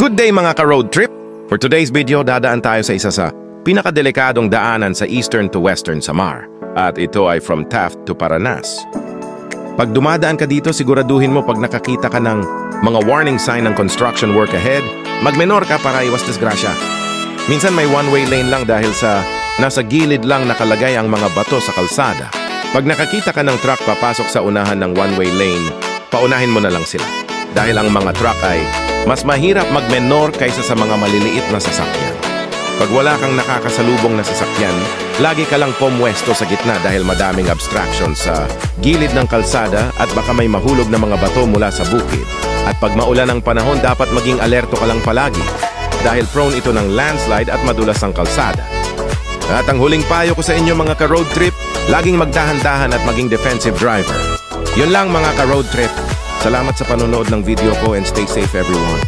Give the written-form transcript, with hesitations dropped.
Good day mga ka-road trip! For today's video, dadaan tayo sa isa sa pinakadelikadong daanan sa eastern to western Samar. At ito ay from Taft to Paranas. Pag dumadaan ka dito, siguraduhin mo pag nakakita ka ng mga warning sign ng construction work ahead, magmenor ka para iwas disgrasya. Minsan may one-way lane lang dahil sa nasa gilid lang nakalagay ang mga bato sa kalsada. Pag nakakita ka ng truck papasok sa unahan ng one-way lane, paunahin mo na lang sila. Dahil ang mga truck ay mas mahirap magmenor kaysa sa mga maliliit na sasakyan. Pag wala kang nakakasalubong na sasakyan, lagi ka lang pumwesto sa gitna dahil madaming obstruction sa gilid ng kalsada at baka may mahulog na mga bato mula sa bukid. At pag maulan ang panahon, dapat maging alerto ka lang palagi dahil prone ito ng landslide at madulas ang kalsada. At ang huling payo ko sa inyo mga ka-road trip, laging magdahan-dahan at maging defensive driver. Yun lang mga ka-road trip. Salamat sa panonood ng video ko and stay safe everyone.